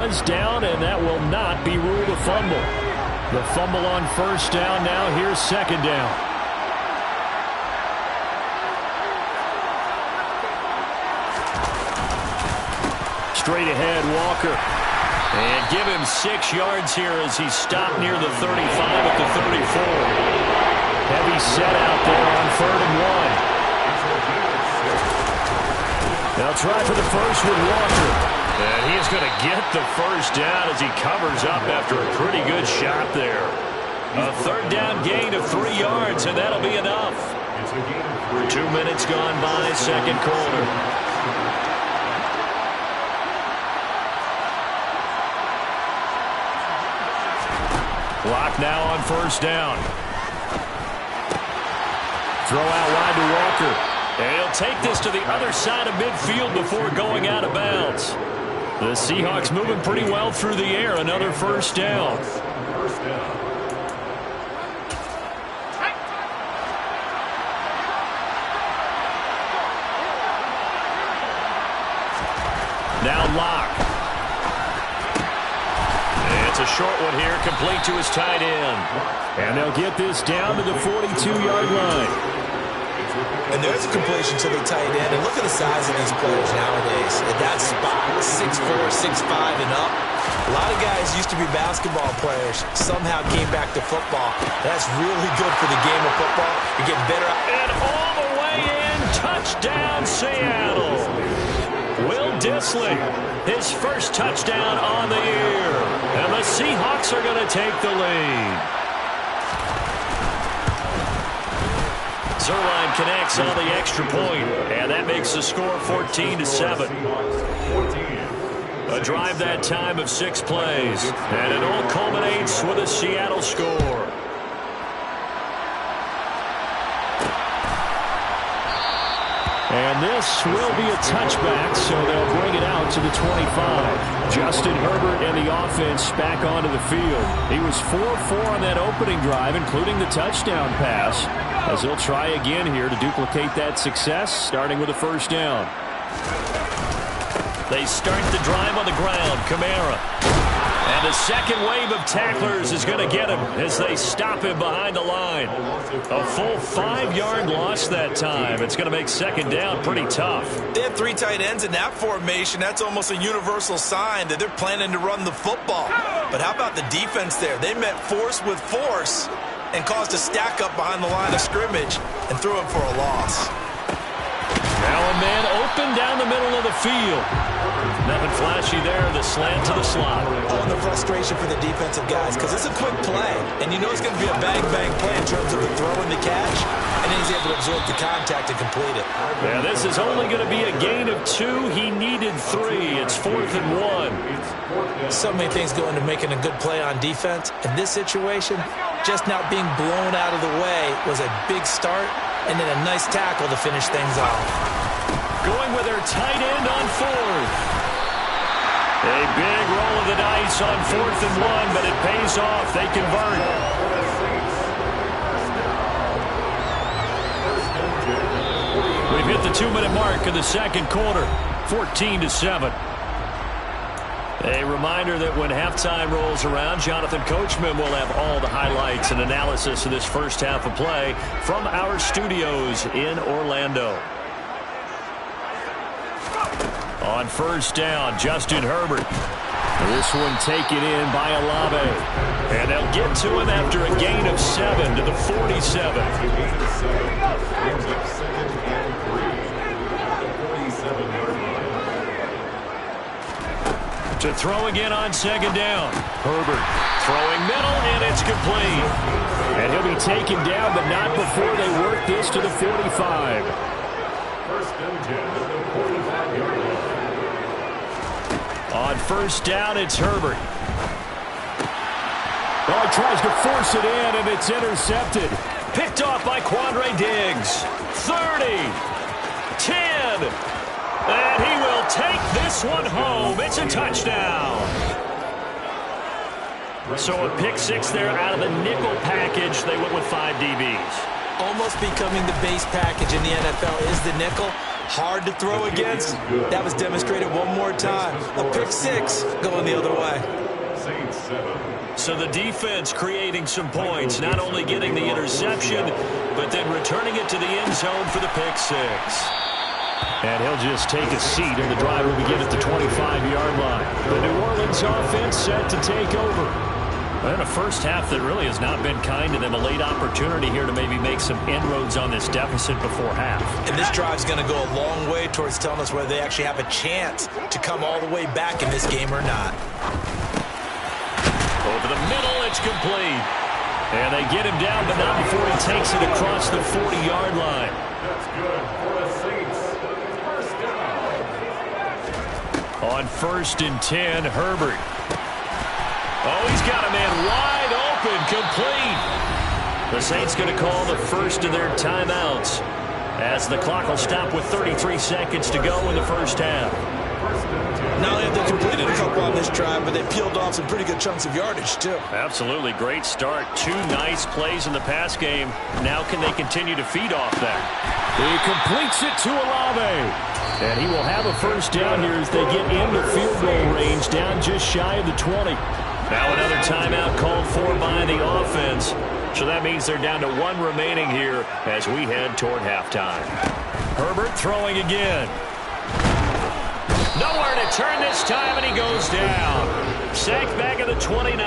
Down, and that will not be ruled a fumble. The fumble on first down. Now here's second down. Straight ahead, Walker. And give him 6 yards here as he stopped near the 35 at the 34. Heavy set out there on 3rd and 1. They'll try for the first with Walker. And he is going to get the first down as he covers up after a pretty good shot there. A 3rd down gain of 3 yards, and that'll be enough. 2 minutes gone by, second quarter. Clock now on first down. Throw out wide to Walker. And he'll take this to the other side of midfield before going out of bounds. The Seahawks moving pretty well through the air. Another first down. Now Locke. It's a short one here, complete to his tight end. And they'll get this down to the 42-yard line. And there's a completion to the tight end. And look at the size of these players nowadays. At that spot, 6'4", 6'5", and up. A lot of guys used to be basketball players. Somehow came back to football. That's really good for the game of football. You're getting better. And all the way in, touchdown Seattle. Will Dissly, his first touchdown on the year. And the Seahawks are going to take the lead. Zuerlein connects on the extra point, and that makes the score 14-7. A drive that time of 6 plays, and it all culminates with a Seattle score. And this will be a touchback, so they'll bring it out to the 25. Justin Herbert and the offense back onto the field. He was 4-4 on that opening drive, including the touchdown pass, as he'll try again here to duplicate that success, starting with a first down. They start the drive on the ground. Kamara. And the second wave of tacklers is going to get him as they stop him behind the line. A full 5-yard loss that time. It's going to make second down pretty tough. They have 3 tight ends in that formation. That's almost a universal sign that they're planning to run the football. But how about the defense there? They met force with force and caused a stack up behind the line of scrimmage and threw it for a loss. Now a man open down the middle of the field. Nothing flashy there, the slant to the slot. Oh, and the frustration for the defensive guys, because it's a quick play, and you know it's going to be a bang-bang play in terms of the throw and the catch, and then he's able to absorb the contact and complete it. Yeah, this is only going to be a gain of 2. He needed 3. It's 4th and 1. So many things go into making a good play on defense. In this situation, just not being blown out of the way was a big start, and then a nice tackle to finish things off. Going with their tight end on 4th. A big roll of the dice on 4th and 1, but it pays off. They convert. We've hit the 2-minute mark of the second quarter, 14-7. A reminder that when halftime rolls around, Jonathan Coachman will have all the highlights and analysis of this first half of play from our studios in Orlando. On first down, Justin Herbert. This one taken in by Olave. And they'll get to him after a gain of 7 to the 47. To throw again on second down. Herbert throwing middle, and it's complete. And he'll be taken down, but not before they work this to the 45. First and 10 at the 45-yard line. On first down, it's Herbert. Oh, he tries to force it in, and it's intercepted. Picked off by Quandre Diggs. 30. 10. And he will take this one home. It's a touchdown. So a pick 6 there out of the nickel package. They went with 5 DBs. Almost becoming the base package in the NFL is the nickel. hard to throw against. That was demonstrated one more time. A pick six going the other way. So the defense creating some points, not only getting the interception, but then returning it to the end zone for the pick six. And he'll just take a seat, and the drive will begin at the 25-yard line. The New Orleans offense set to take over. And a first half that really has not been kind to them. A late opportunity here to maybe make some inroads on this deficit before half. And this drive's going to go a long way towards telling us whether they actually have a chance to come all the way back in this game or not. Over the middle, it's complete. And they get him down, but not before he takes it across the 40-yard line. That's good for the Saints. First down. On 1st and 10, Herbert. Oh, he's got a man wide open, complete. The Saints going to call the first of their timeouts as the clock will stop with 33 seconds to go in the first half. Not only have they completed a couple on this drive, but they peeled off some pretty good chunks of yardage, too. Absolutely. Great start. 2 nice plays in the pass game. Now can they continue to feed off that? He completes it to Olave. And he will have a first down here as they get into field goal range, down just shy of the 20. Now another timeout called for by the offense. So that means they're down to 1 remaining here as we head toward halftime. Herbert throwing again. Nowhere to turn this time, and he goes down. Sacked back at the 29.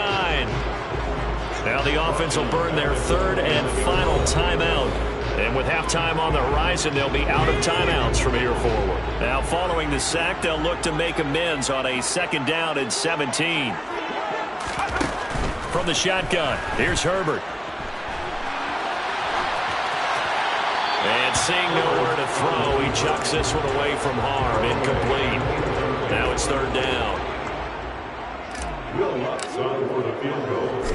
Now the offense will burn their 3rd and final timeout. And with halftime on the horizon, they'll be out of timeouts from here forward. Now following the sack, they'll look to make amends on a 2nd down and 17. From the shotgun, here's Herbert. And seeing nowhere to throw, he chucks this one away from harm. Incomplete. Now it's 3rd down. Will Lutz on for the field goal. A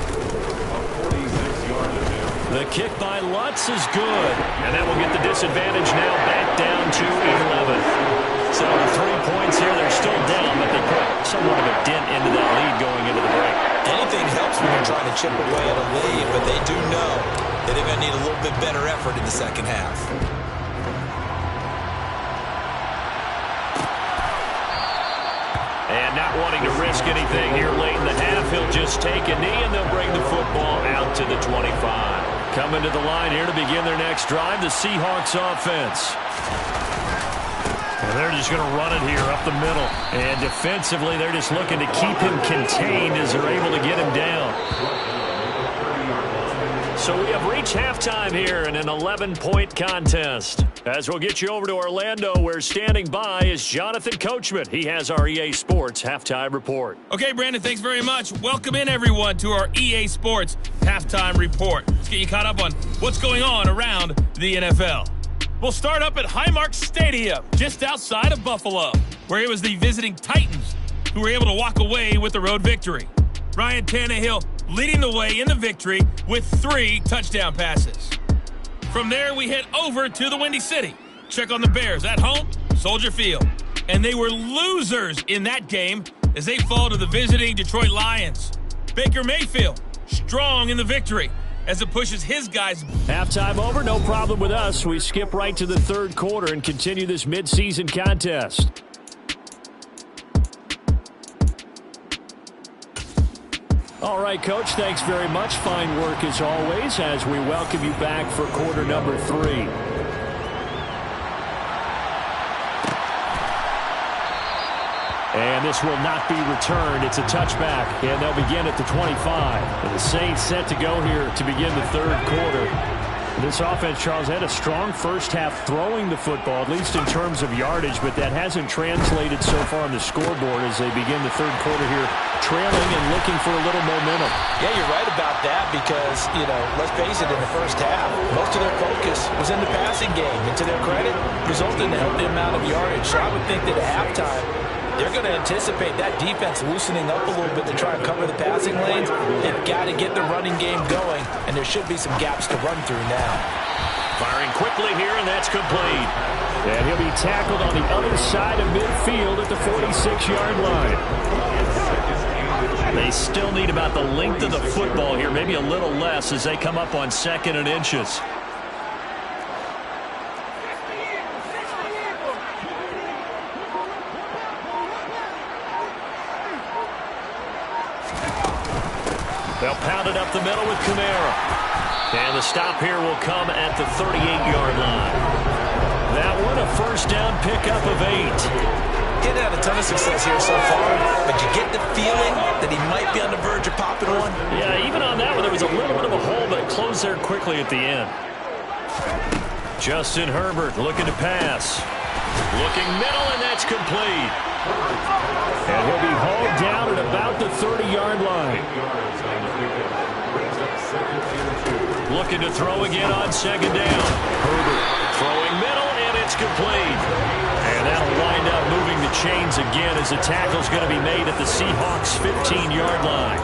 46-yard attempt. The kick by Lutz is good. And that will get the disadvantage now back down to 11. So 3 points here. They're still down, but they put somewhat of a dent into that lead going into the break. Anything helps when you're trying to chip away at a lead, but they do know that they're going to need a little bit better effort in the second half. And not wanting to risk anything here late in the half, he'll just take a knee, and they'll bring the football out to the 25. Coming to the line here to begin their next drive, the Seahawks offense. And they're just going to run it here up the middle. And defensively, they're just looking to keep him contained as they're able to get him down. So we have reached halftime here in an 11-point contest. As we'll get you over to Orlando, where standing by is Jonathan Coachman. He has our EA Sports Halftime Report. Okay, Brandon, thanks very much. Welcome in, everyone, to our EA Sports Halftime Report. Let's get you caught up on what's going on around the NFL. We'll start up at Highmark Stadium, just outside of Buffalo, where it was the visiting Titans who were able to walk away with the road victory. Ryan Tannehill leading the way in the victory with 3 touchdown passes. From there, we head over to the Windy City. Check on the Bears at home, Soldier Field. And they were losers in that game as they fall to the visiting Detroit Lions. Baker Mayfield strong in the victory as it pushes his guys. Halftime over, no problem with us. We skip right to the 3rd quarter and continue this midseason contest. All right, Coach, thanks very much. Fine work as always as we welcome you back for quarter number 3. And this will not be returned. It's a touchback, and they'll begin at the 25. And the Saints set to go here to begin the 3rd quarter. This offense, Charles, had a strong first half throwing the football, at least in terms of yardage, but that hasn't translated so far on the scoreboard as they begin the 3rd quarter here, trailing and looking for a little momentum. Yeah, you're right about that because, let's face it, in the first half, most of their focus was in the passing game. And to their credit, resulted in a healthy amount of yardage. So I would think that at halftime, they're going to anticipate that defense loosening up a little bit to try and cover the passing lanes. They've got to get the running game going, and there should be some gaps to run through now. Firing quickly here, and that's complete. And he'll be tackled on the other side of midfield at the 46-yard line. They still need about the length of the football here, maybe a little less as they come up on 2nd and inches. They'll pound it up the middle with Kamara. And the stop here will come at the 38-yard line. That one, a first down pickup of 8. Getting had a ton of success here so far, but you get the feeling that he might be on the verge of popping one. Yeah, even on that one, there was a little bit of a hole, but it closed there quickly at the end. Justin Herbert looking to pass. Looking middle, and that's complete. And he'll be hauled down at about the 30-yard line. Looking to throw again on second down. Herbert throwing middle, and it's complete. And that'll wind up moving the chains again as the tackle's going to be made at the Seahawks' 15-yard line.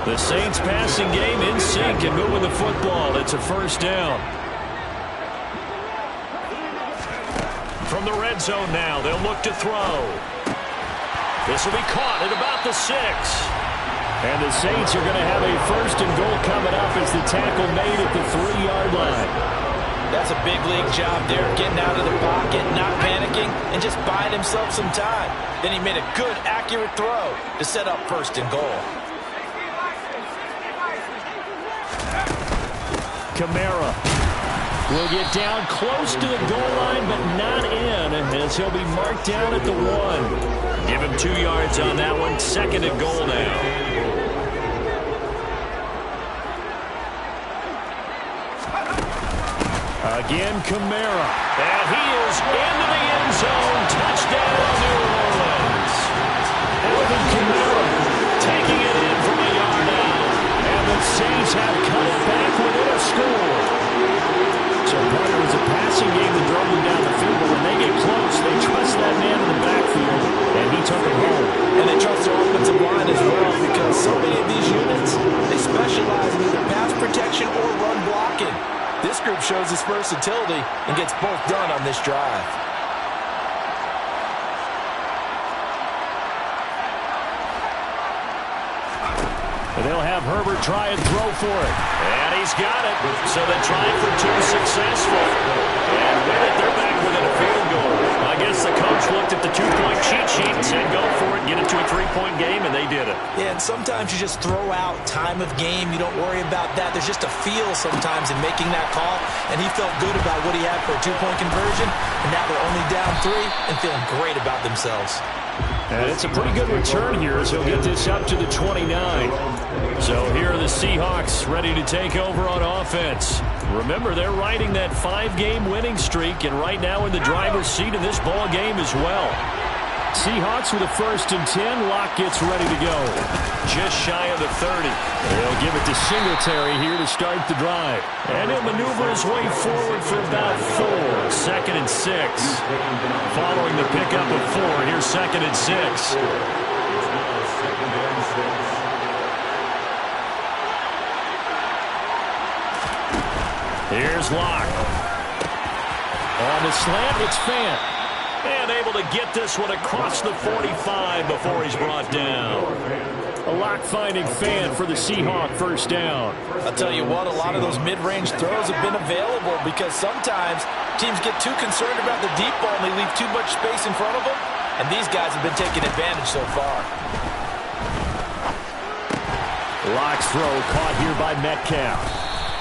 The Saints passing game in sync and moving the football. It's a first down. From the red zone now, they'll look to throw. This will be caught at about the 6. And the Saints are going to have a first and goal coming up as the tackle made at the 3-yard line. That's a big league job there, getting out of the pocket, not panicking, and just buying himself some time. Then he made a good, accurate throw to set up first and goal. Kamara will get down close to the goal line, but not in, as he'll be marked down at the 1. Give him 2 yards on that one. Second and goal now. Again, Kamara. And he is into the end zone. Touchdown, New Orleans. Alvin Kamara taking it in from a yard out. And the Saints have cut it back within a score. So part of it was a passing game that drove them down the field, but when they get close, they trust that man in the backfield, and he took it home. And they trust their offensive line as well, because so many of these units, they specialize in either pass protection or run blocking. This group shows its versatility and gets both done on this drive. And they'll have Herbert try and throw for it. And he's got it. So they try for 2 successful. And with it, they're back within a field goal. I guess the coach looked at the 2-point cheat sheet and said, go for it, get it to a 3-point game, and they did it. Yeah, and sometimes you just throw out time of game. You don't worry about that. There's just a feel sometimes in making that call. And he felt good about what he had for a 2-point conversion. And now they're only down 3 and feeling great about themselves. And it's a pretty good return here as he'll get this up to the 29. So here are the Seahawks ready to take over on offense. Remember, they're riding that 5-game winning streak, and right now in the driver's seat in this ball game as well. Seahawks with a 1st and 10. Locke gets ready to go. Just shy of the 30. They'll give it to Singletary here to start the drive. And he'll maneuver his way forward for about 4. 2nd and 6. Following the pickup of 4, here's 2nd and 6. Here's Locke. On the slant, it's Fant. And able to get this one across the 45 before he's brought down. A Locke finding Fant for the Seahawk first down. I'll tell you what, a lot of those mid-range throws have been available because sometimes teams get too concerned about the deep ball and they leave too much space in front of them. And these guys have been taking advantage so far. Locke's throw caught here by Metcalf.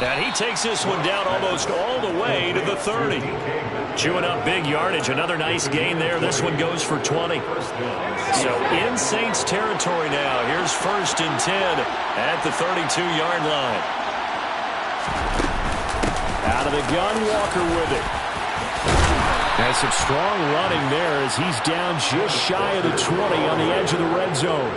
And he takes this one down almost all the way to the 30. Chewing up big yardage. Another nice gain there. This one goes for 20. So in Saints territory now. Here's 1st and 10 at the 32-yard line. Out of the gun, Walker with it. Has some strong running there as he's down just shy of the 20 on the edge of the red zone.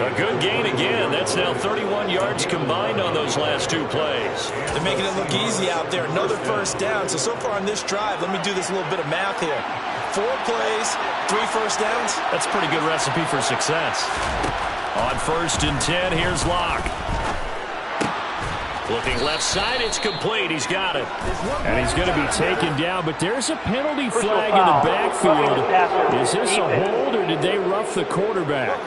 A good gain again. That's now 31 yards combined on those last 2 plays. They're making it look easy out there. Another first down. So far on this drive, let me do this little bit of math here. 4 plays, 3 first downs. That's a pretty good recipe for success. On 1st and 10, here's Locke. Looking left side, it's complete. He's got it. And he's going to be taken down, but there's a penalty flag in the backfield. Is this a hold, or did they rough the quarterback?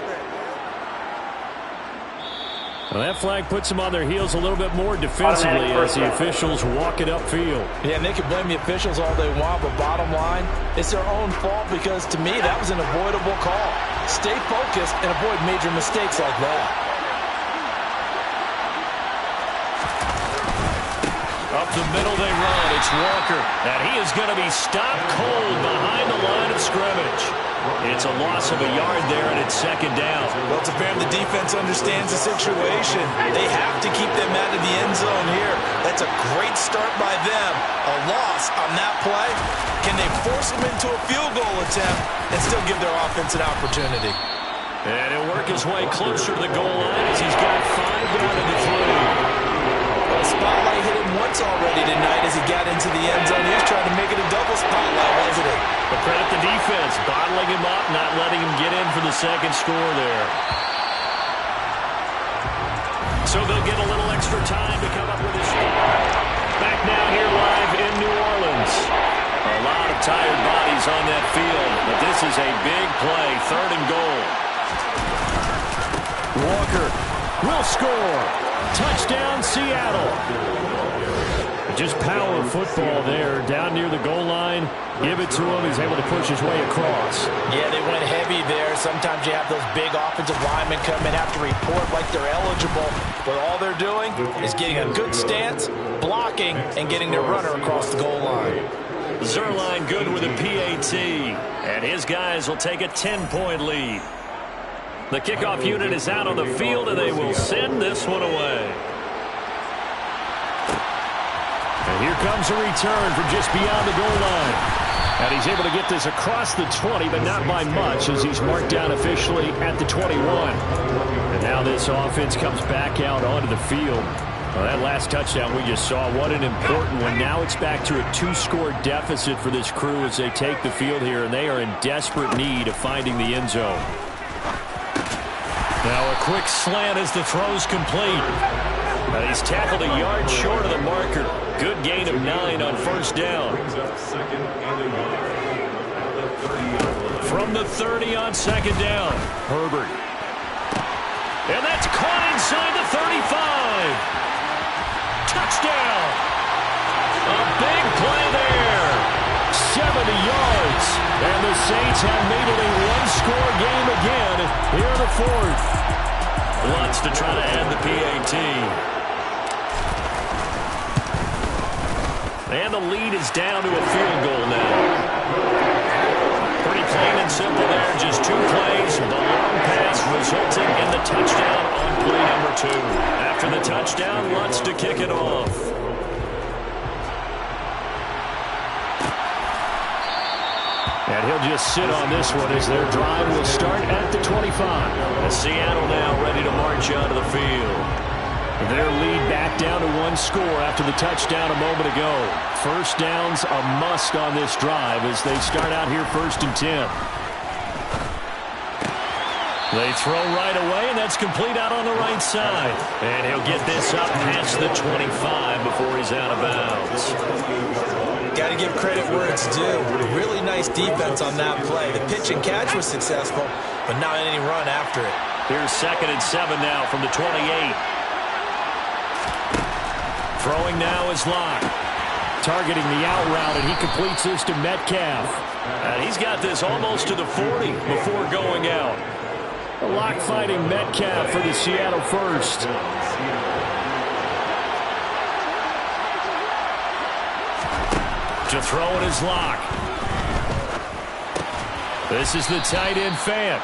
Well, that flag puts them on their heels a little bit more defensively as the officials walk it upfield. Yeah, and they can blame the officials all they want, but bottom line, it's their own fault because, to me, that was an avoidable call. Stay focused and avoid major mistakes like that. the middle they run. It's Walker. And he is going to be stopped cold behind the line of scrimmage. It's a loss of a yard there, and it's second down. Well, it's apparent the defense understands the situation. They have to keep them out of the end zone here. That's a great start by them. A loss on that play. Can they force them into a field goal attempt and still give their offense an opportunity? And he'll work his way closer to the goal line as he's got 5 down to the 3. The spotlight hit him once already tonight as he got into the end zone. He was trying to make it a double spotlight, wasn't he? But credit the defense, bottling him up, not letting him get in for the second score there. So they'll get a little extra time to come up with a score. Back now here live in New Orleans. A lot of tired bodies on that field, but this is a big play, 3rd and goal. Walker will score. Touchdown, Seattle. Just power football there, down near the goal line. Give it to him. He's able to push his way across. Yeah, they went heavy there. Sometimes you have those big offensive linemen come in, have to report like they're eligible. But all they're doing is getting a good stance, blocking, and getting their runner across the goal line. Zuerlein good with a PAT. And his guys will take a 10-point lead. The kickoff unit is out on the field, and they will send this one away. And here comes a return from just beyond the goal line. And he's able to get this across the 20, but not by much, as he's marked down officially at the 21. And now this offense comes back out onto the field. Well, that last touchdown we just saw, what an important one. Now it's back to a 2-score deficit for this crew as they take the field here, and they are in desperate need of finding the end zone. Now a quick slant as the throw's complete. He's tackled a yard short of the marker. Good gain of 9 on 1st down. From the 30 on 2nd down. Herbert. And that's caught inside the 35. Touchdown. A big play there. 70 yards. And the Saints have made it a 1-score game again here in the 4th. Lutz to try to add the PAT. And the lead is down to a field goal now. Pretty plain and simple there. Just 2 plays. The long pass resulting in the touchdown on play number 2. After the touchdown, Lutz to kick it off. And he'll just sit on this one as their drive will start at the 25. And Seattle now ready to march onto the field. Their lead back down to 1 score after the touchdown a moment ago. 1st down's a must on this drive as they start out here 1st and 10. They throw right away, and that's complete out on the right side. And he'll get this up past the 25 before he's out of bounds. Got to give credit where it's due. Really nice defense on that play. The pitch and catch was successful, but not any run after it. Here's 2nd and 7 now from the 28. Throwing now is Locke. Targeting the out route, and he completes this to Metcalf. And he's got this almost to the 40 before going out. Locke fighting Metcalf for the Seattle first. To throw it is Locke. This is the tight end Fant.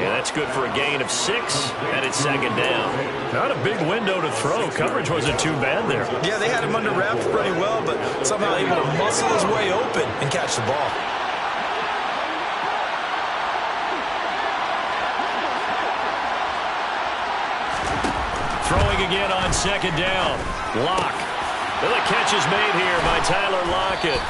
Yeah, that's good for a gain of 6, and it's 2nd down. Not a big window to throw. Coverage wasn't too bad there. Yeah, they had him under wraps pretty well, but somehow able to muscle his way open and catch the ball. Throwing again on 2nd down. Locke. The catch is made here by Tyler Lockett.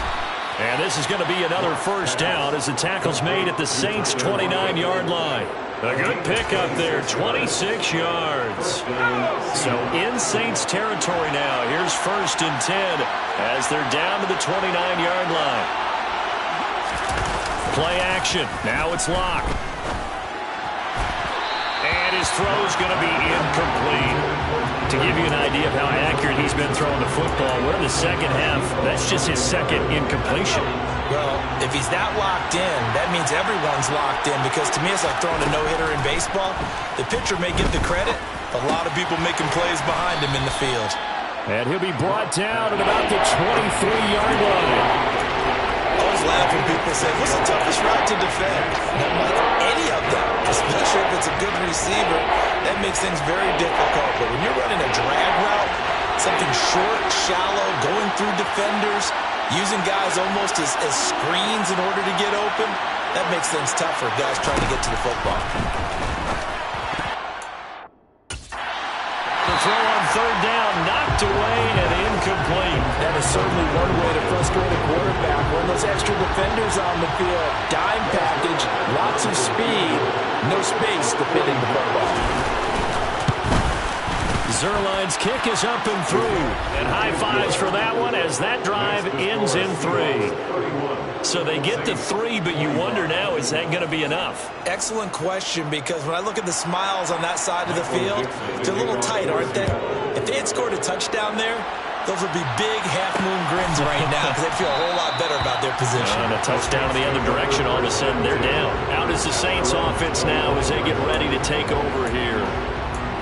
And this is going to be another 1st down as the tackle's made at the Saints' 29-yard line. A good pickup there, 26 yards. So in Saints territory now. Here's 1st and 10 as they're down to the 29-yard line. Play action. Now it's Locke. And his throw's going to be incomplete. To give you an idea of how accurate he's been throwing the football, we're in the 2nd half. That's just his 2nd incompletion. Well, if he's that locked in, that means everyone's locked in, because to me it's like throwing a no-hitter in baseball. The pitcher may get the credit, but a lot of people making plays behind him in the field. And he'll be brought down at about the 23-yard line. I always laugh when people say, what's the toughest route to defend? And I'm like, any of them, especially if it's a good receiver. That makes things very difficult. But when you're running a drag route, something short, shallow, going through defenders, using guys almost as screens in order to get open, that makes things tough for guys trying to get to the football. The throw on third down, knocked away and incomplete. That is certainly one way to frustrate a quarterback. When those extra defenders on the field, dime package, lots of speed, no space to fit in the football. Zuerlein's kick is up and through. And high fives for that one as that drive ends in 3. So they get to 3, but you wonder now, is that going to be enough? Excellent question, because when I look at the smiles on that side of the field, they're a little tight, aren't they? If they had scored a touchdown there, those would be big half-moon grins right now because they feel a whole lot better about their position. And a touchdown in the other direction, all of a sudden they're down. Out is the Saints offense now as they get ready to take over here.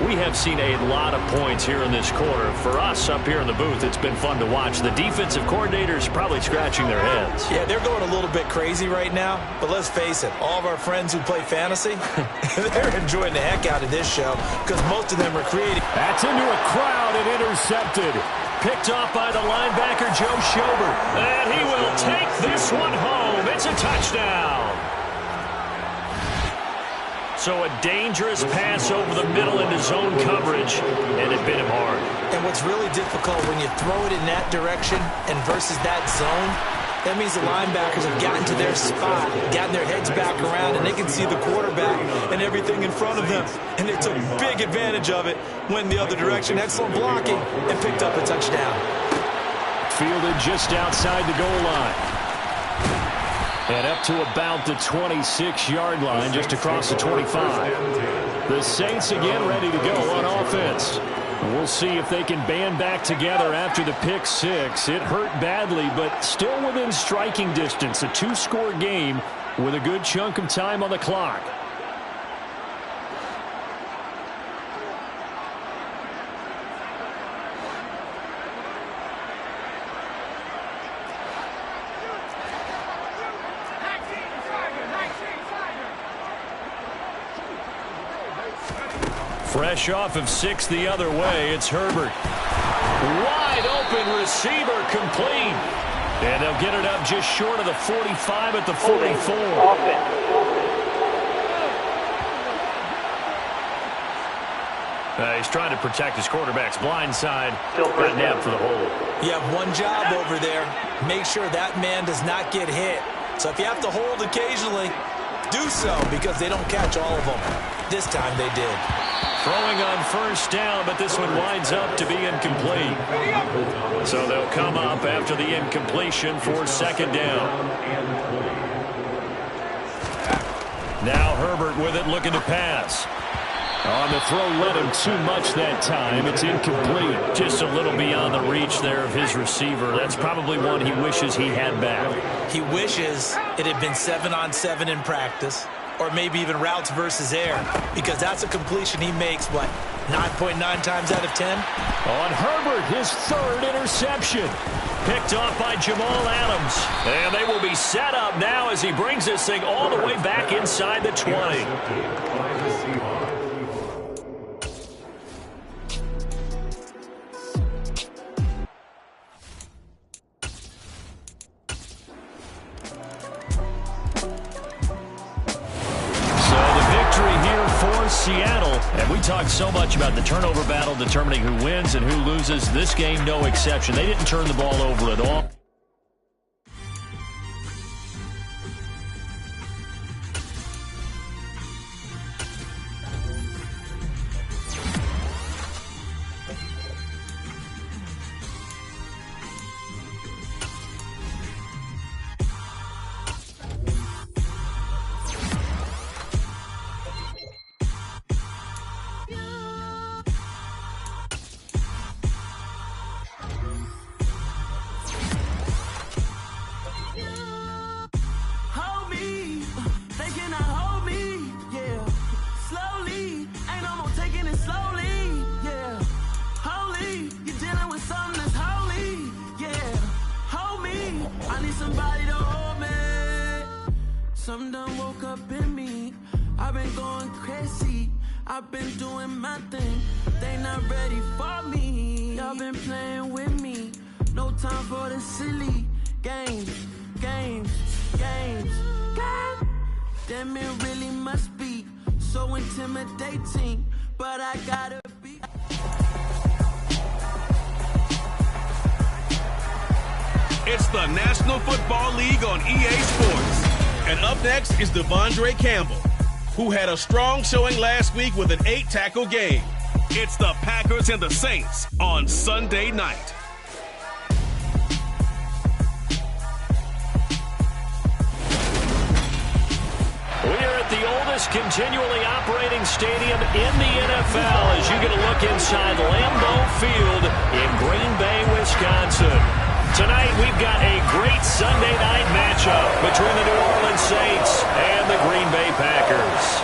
We have seen a lot of points here in this quarter. For us up here in the booth, it's been fun to watch. The defensive coordinators probably scratching their heads. Yeah, they're going a little bit crazy right now. But let's face it, all of our friends who play fantasy, they're enjoying the heck out of this show because most of them are creating. That's into a crowd and intercepted. Picked off by the linebacker, Joe Schobert. And he will take this one home. It's a touchdown. So a dangerous pass over the middle into zone coverage, and it bit him hard. And what's really difficult when you throw it in that direction and versus that zone, that means the linebackers have gotten to their spot, gotten their heads back around, and they can see the quarterback and everything in front of them. And they took big advantage of it, went the other direction, excellent blocking, and picked up a touchdown. Fielded just outside the goal line. And up to about the 26-yard line, just across the 25. The Saints again ready to go on offense. We'll see if they can band back together after the pick six. It hurt badly, but still within striking distance. A 2-score game with a good chunk of time on the clock. Fresh off of 6 the other way, it's Herbert. Wide open receiver complete. And they'll get it up just short of the 45 at the 44. He's trying to protect his quarterback's blind side. Got nabbed for the hole. You have one job over there. Make sure that man does not get hit. So if you have to hold occasionally, do so because they don't catch all of them. This time they did. Throwing on first down, but this one winds up to be incomplete. So they'll come up after the incompletion for second down. Now Herbert with it, looking to pass. On the throw, led him too much that time. It's incomplete. Just a little beyond the reach there of his receiver. That's probably one he wishes he had back. He wishes it had been 7-on-7 in practice, or maybe even routes versus air, because that's a completion he makes, what, 9.9 times out of 10? On Herbert, his third interception. Picked off by Jamal Adams. And they will be set up now as he brings this thing all the way back inside the 20. Seattle, and we talked so much about the turnover battle determining who wins and who loses. This game, no exception. They didn't turn the ball over at all. I've been doing my thing, they not ready for me. Y'all been playing with me, no time for the silly games. Damn, it really must be so intimidating, but I gotta be. It's the National Football League on EA Sports. And up next is Devondre Campbell, who had a strong showing last week with an 8-tackle game. It's the Packers and the Saints on Sunday night. We are at the oldest continually operating stadium in the NFL as you get a look inside Lambeau Field in Green Bay, Wisconsin. Tonight we've got a great Sunday night matchup between the New Orleans Saints and the Green Bay Packers.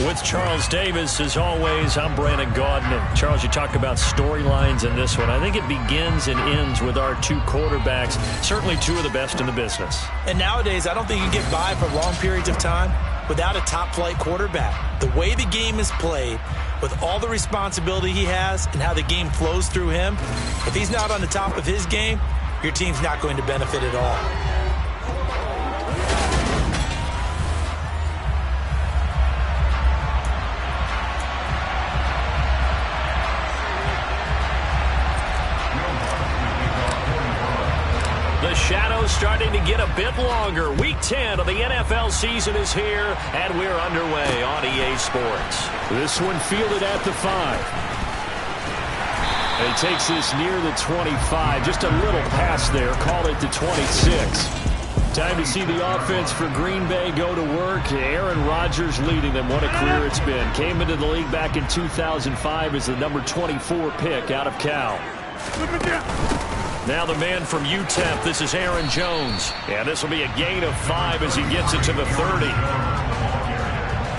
With Charles Davis, as always, I'm Brandon Gaudin. And Charles, you talk about storylines in this one. I think it begins and ends with our two quarterbacks, certainly two of the best in the business. And nowadays, I don't think you can get by for long periods of time without a top-flight quarterback. The way the game is played, with all the responsibility he has and how the game flows through him, if he's not on the top of his game, your team's not going to benefit at all. Shadows starting to get a bit longer. Week 10 of the NFL season is here, and we're underway on EA Sports. This one fielded at the 5. And he takes this near the 25. Just a little pass there. Call it the 26. Time to see the offense for Green Bay go to work. Aaron Rodgers leading them. What a career it's been. Came into the league back in 2005 as the number 24 pick out of Cal. Now the man from UTEP, this is Aaron Jones. And this will be a gain of 5 as he gets it to the 30.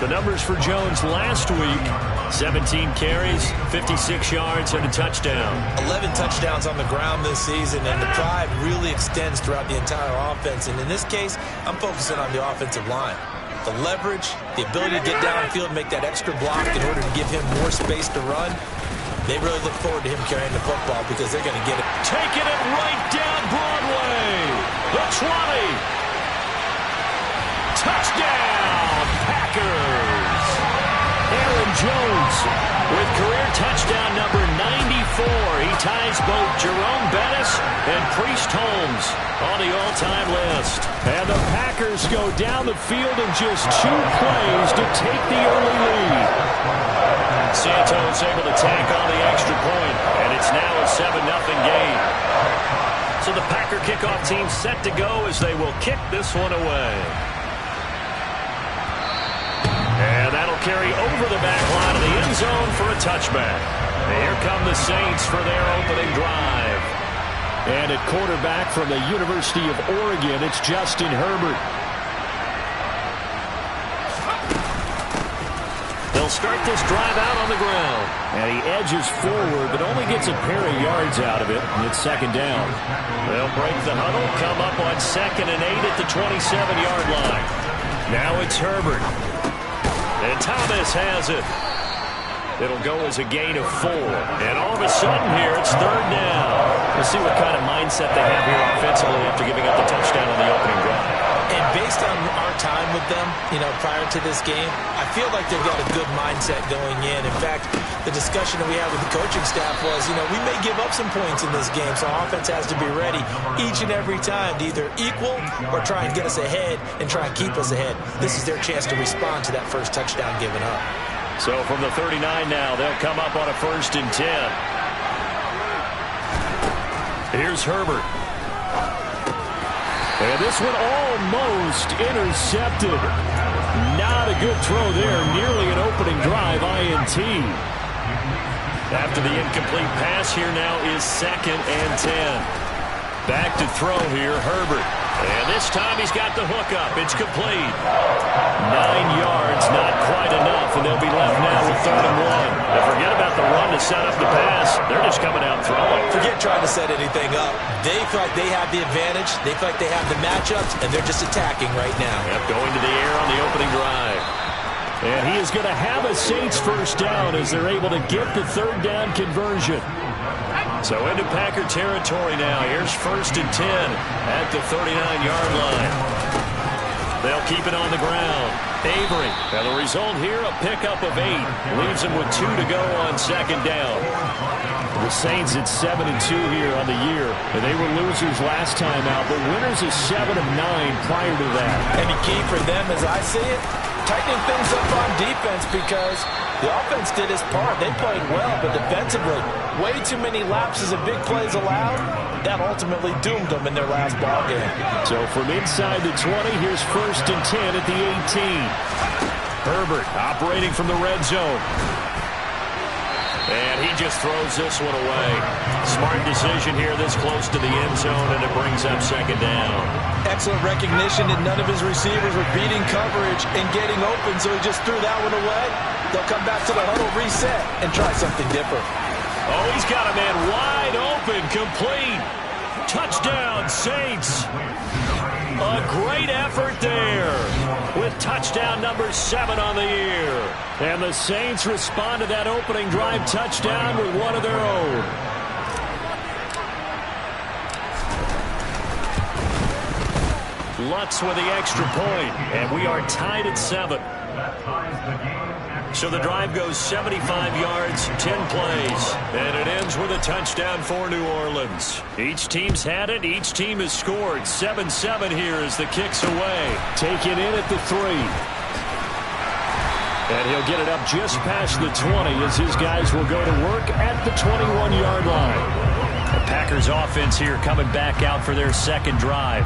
The numbers for Jones last week, 17 carries, 56 yards, and a touchdown. 11 touchdowns on the ground this season, and the pride really extends throughout the entire offense. And in this case, I'm focusing on the offensive line. The leverage, the ability to get downfield, make that extra block in order to give him more space to run. They really look forward to him carrying the football because they're going to get it. Taking it right down Broadway. The 20. Touchdown, Packers. Aaron Jones with career touchdown number 94. He ties both Jerome Bettis and Priest Holmes on the all-time list. And the Packers go down the field in just 2 plays to take the early lead. Santos able to tack on the extra point, and it's now a 7-0 game. So the Packer kickoff team set to go as they will kick this one away. And that'll carry over the back line of the end zone for a touchback. Here come the Saints for their opening drive. And at quarterback from the University of Oregon, it's Justin Herbert. They'll start this drive out on the ground. And he edges forward, but only gets a pair of yards out of it. And it's second down. They'll break the huddle, come up on 2nd and 8 at the 27-yard line. Now it's Herbert. And Thomas has it. It'll go as a gain of 4. And all of a sudden here, it's 3rd down. Let's see what kind of mindset they have here offensively after giving up the touchdown on the opening drive. And based on our time with them, prior to this game, I feel like they've got a good mindset going in. In fact, the discussion that we had with the coaching staff was, we may give up some points in this game, so offense has to be ready each and every time to either equal or try and get us ahead and try and keep us ahead. This is their chance to respond to that first touchdown given up. So from the 39 now, they'll come up on a 1st and 10. Here's Herbert. And this one almost intercepted. Not a good throw there. Nearly an opening drive, INT. After the incomplete pass, here now is 2nd and 10. Back to throw here, Herbert. And this time he's got the hookup. It's complete. 9 yards, not quite enough, and they'll be left now with 3rd and 1. Now forget about the run to to set up the pass. They're just coming out throwing. Forget trying to set anything up. They feel like they have the advantage. They feel like they have the matchups, and they're just attacking right now. Yep, going to the air on the opening drive. And he is going to have a Saints first down as they're able to get the third down conversion. So into Packer territory now. Here's 1st and 10 at the 39-yard line. They'll keep it on the ground. Avery. And the result here, a pickup of 8. Leaves them with 2 to go on second down. The Saints at 7-2 here on the year. And they were losers last time out, but winners of 7 of 9 prior to that. And the key for them, as I see it, tightening things up on defense, because the offense did its part. They played well, but defensively, way too many lapses of big plays allowed. That ultimately doomed them in their last ball game. So from inside the 20, here's 1st and 10 at the 18. Herbert operating from the red zone. And he just throws this one away. Smart decision here this close to the end zone, and it brings up second down. Excellent recognition that none of his receivers were beating coverage and getting open, so he just threw that one away. They'll come back to the huddle, reset, and try something different. Oh, he's got a man wide open, complete. Touchdown, Saints. A great effort there with touchdown number 7 on the year. And the Saints respond to that opening drive touchdown with one of their own. Lutz with the extra point, and we are tied at 7. So the drive goes 75 yards, 10 plays, and it ends with a touchdown for New Orleans. Each team's had it. Each team has scored. 7-7 here as the kick's away. Taken in at the 3. And he'll get it up just past the 20 as his guys will go to work at the 21-yard line. The Packers offense here coming back out for their second drive.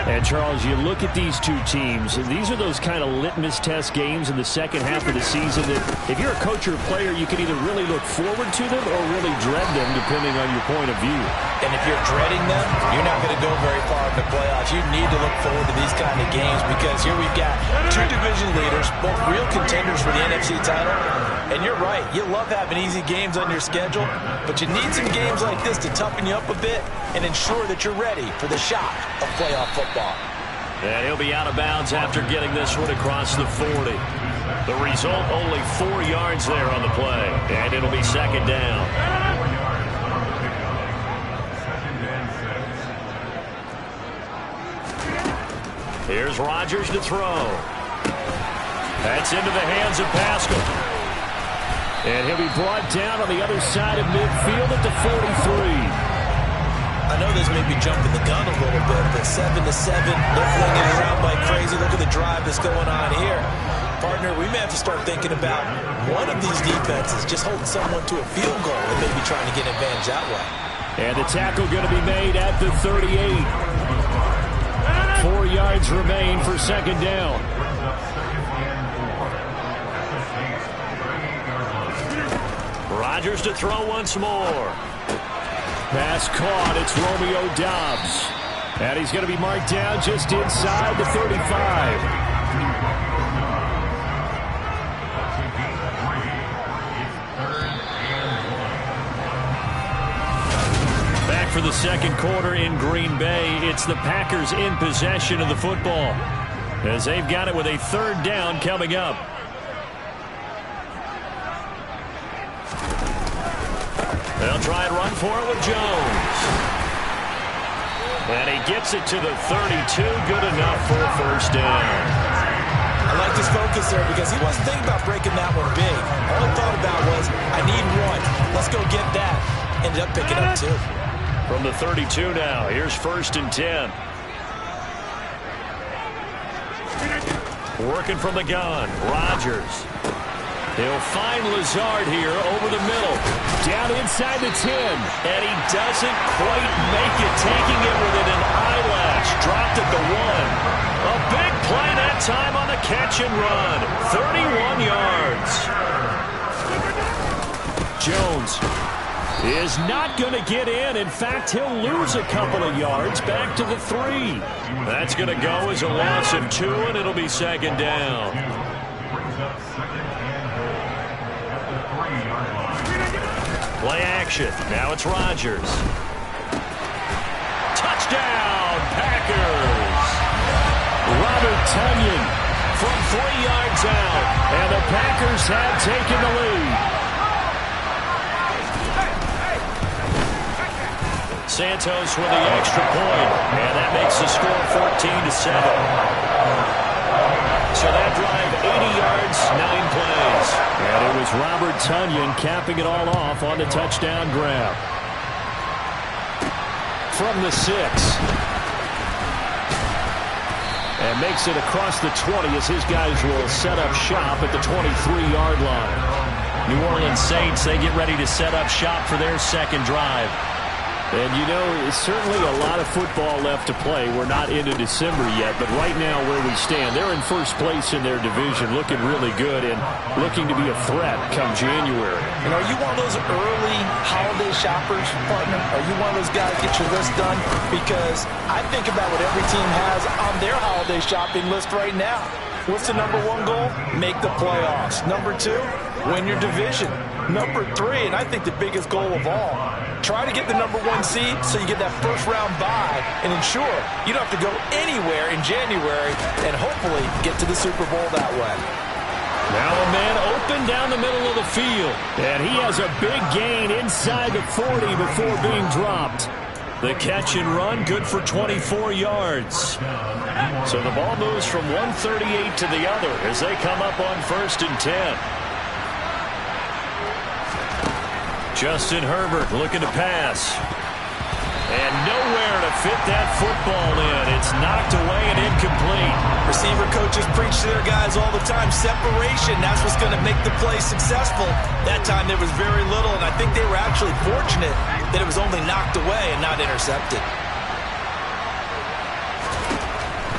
And, Charles, you look at these two teams, and these are those kind of litmus test games in the second half of the season that if you're a coach or a player, you can either really look forward to them or really dread them, depending on your point of view. And if you're dreading them, you're not going to go very far in the playoffs. You need to look forward to these kind of games because here we've got 2 division leaders, both real contenders for the NFC title. And you're right, you love having easy games on your schedule, but you need some games like this to toughen you up a bit and ensure that you're ready for the shock of playoff football. And he'll be out of bounds after getting this one across the 40. The result, only 4 yards there on the play, and it'll be second down. Here's Rodgers to throw. That's into the hands of Pascal. And he'll be brought down on the other side of midfield at the 43. I know this may be jumping the gun a little bit, but 7-7, they're flinging it around like crazy. Look at the drive that's going on here. Partner, we may have to start thinking about one of these defenses just holding someone to a field goal and maybe trying to get an advantage that way. And the tackle going to be made at the 38. 4 yards remain for second down. Rodgers to throw once more. Pass caught. It's Romeo Doubs. And he's going to be marked down just inside the 35. Back for the second quarter in Green Bay. It's the Packers in possession of the football as they've got it with a third down coming up. They'll try and run for it with Jones. And he gets it to the 32. Good enough for a first down. I like his focus there because he wasn't thinking about breaking that one big. All he thought about was, I need 1. Let's go get that. Ended up picking up 2. From the 32 now, here's 1st and 10. Working from the gun, Rodgers. He'll find Lazard here over the middle. Down inside the 10. And he doesn't quite make it, taking it within an eyelash. Dropped at the 1. A big play that time on the catch and run. 31 yards. Jones is not going to get in. In fact, he'll lose a couple of yards back to the 3. That's going to go as a loss of 2, and it'll be second down. Play action. Now it's Rodgers. Touchdown, Packers! Robert Tonyan from 3 yards out, and the Packers have taken the lead. Santos with the extra point, and that makes the score 14-7. So that drive, 80 yards, 9 plays. And it was Robert Tonyan capping it all off on the touchdown grab. From the 6. And makes it across the 20 as his guys will set up shop at the 23-yard line. New Orleans Saints, they get ready to set up shop for their second drive. And, you know, it's certainly a lot of football left to play. We're not into December yet, but right now where we stand, they're in first place in their division, looking really good and looking to be a threat come January. And are you one of those early holiday shoppers, partner? Are you one of those guys get your list done? Because I think about what every team has on their holiday shopping list right now. What's the number 1 goal? Make the playoffs. Number 2, win your division. Number 3, and I think the biggest goal of all, try to get the number 1 seed so you get that first-round bye and ensure you don't have to go anywhere in January and hopefully get to the Super Bowl that way. Now a man open down the middle of the field, and he has a big gain inside the 40 before being dropped. The catch and run, good for 24 yards. So the ball moves from 138 to the other as they come up on 1st and 10. Justin Herbert looking to pass. And nowhere to fit that football in. It's knocked away and incomplete. Receiver coaches preach to their guys all the time. Separation, that's what's going to make the play successful. That time there was very little, and I think they were actually fortunate that it was only knocked away and not intercepted.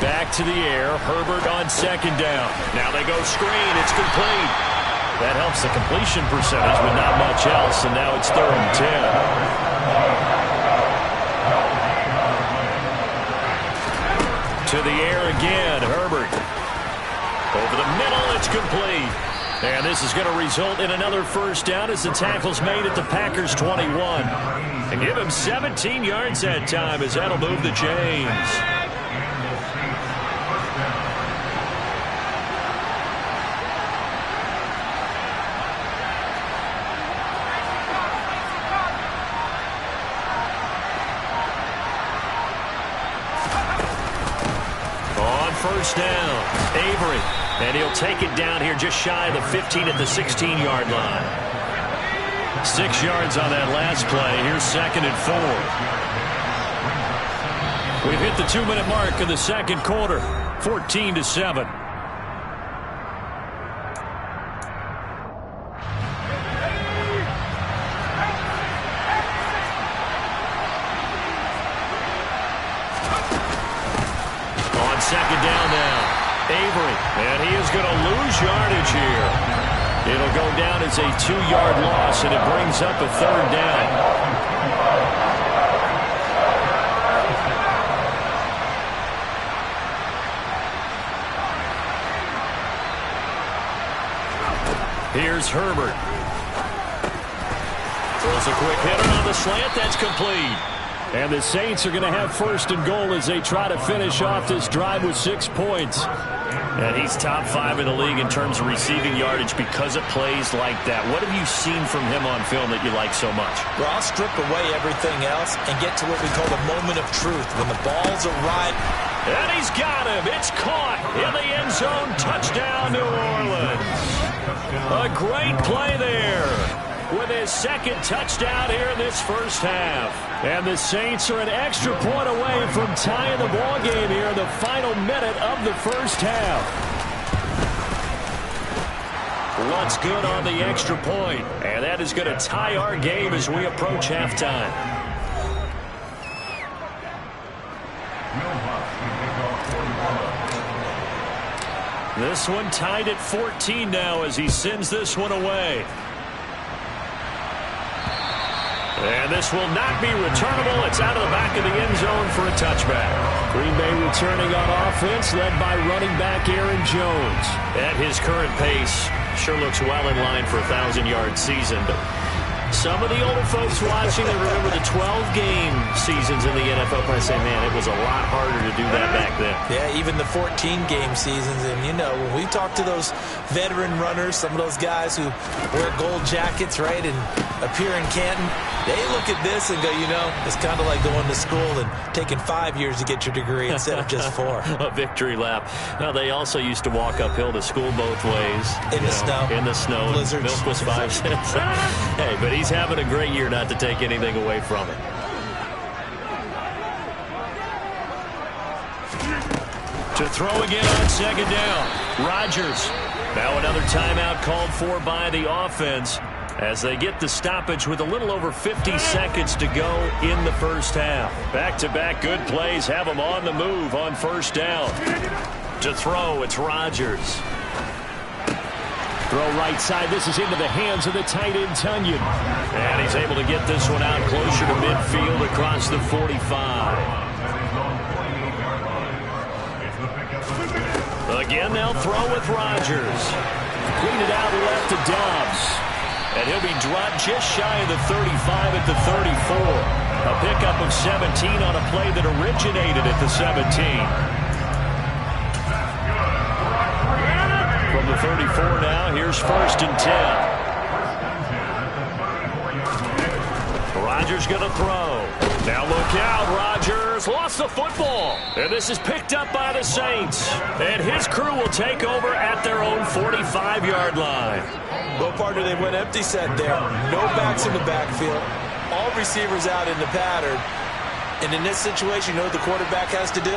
Back to the air. Herbert on 2nd down. Now they go screen. It's complete. That helps the completion percentage, but not much else, and now it's 3rd and 10. To the air again, Herbert. Over the middle, it's complete. And this is going to result in another first down as the tackle's made at the Packers' 21. And give him 17 yards that time as that'll move the chains. First down, Avery, and he'll take it down here just shy of the 15 at the 16-yard line. 6 yards on that last play. Here's 2nd and 4. We've hit the 2-minute mark of the second quarter, 14-7. Second down now. Avery, and he is going to lose yardage here. It'll go down as a 2-yard loss, and it brings up a 3rd down. Here's Herbert. Throws a quick hitter on the slant. That's complete. And the Saints are going to have 1st and goal as they try to finish off this drive with 6 points. And he's top 5 in the league in terms of receiving yardage because of plays like that. What have you seen from him on film that you like so much? Well, I'll strip away everything else and get to what we call the moment of truth. When the balls arrive. And he's got him. It's caught in the end zone. Touchdown, New Orleans. A great play there with his 2nd touchdown here in this first half. And the Saints are an extra point away from tying the ball game here in the final minute of the first half. What's good on the extra point? And that is going to tie our game as we approach halftime. This one tied at 14 now as he sends this one away. And this will not be returnable. It's out of the back of the end zone for a touchback. Green Bay returning on offense, led by running back Aaron Jones. At his current pace, sure looks well in line for a 1,000-yard season, but Some of the older folks watching that remember the 12-game seasons in the NFL probably say, man, it was a lot harder to do that back then. Yeah, even the 14-game seasons. And, you know, when we talk to those veteran runners, some of those guys who wear gold jackets, right, and appear in Canton, they look at this and go, you know, it's kind of like going to school and taking 5 years to get your degree instead of just 4. A victory lap. Now, they also used to walk uphill to school both ways. In the snow. In the snow. Blizzards. Milk was 5 cents. Hey, but he's having a great year, not to take anything away from it. To throw again on second down. Rodgers. Now another timeout called for by the offense as they get the stoppage with a little over 50 seconds to go in the first half. Back-to-back good plays have them on the move on first down. To throw, it's Rodgers. Throw right side. This is into the hands of the tight end, Tonyan. And he's able to get this one out closer to midfield across the 45. Again, they'll throw with Rodgers. Clean it out left to Dobbs. And he'll be dropped just shy of the 35 at the 34. A pickup of 17 on a play that originated at the 17. From the 34 now, here's 1st and 10. Rodgers going to throw. Now look out, Rodgers lost the football. And this is picked up by the Saints. And his crew will take over at their own 45-yard line. Well, partner, they went empty set there. No backs in the backfield. All receivers out in the pattern. And in this situation, you know what the quarterback has to do?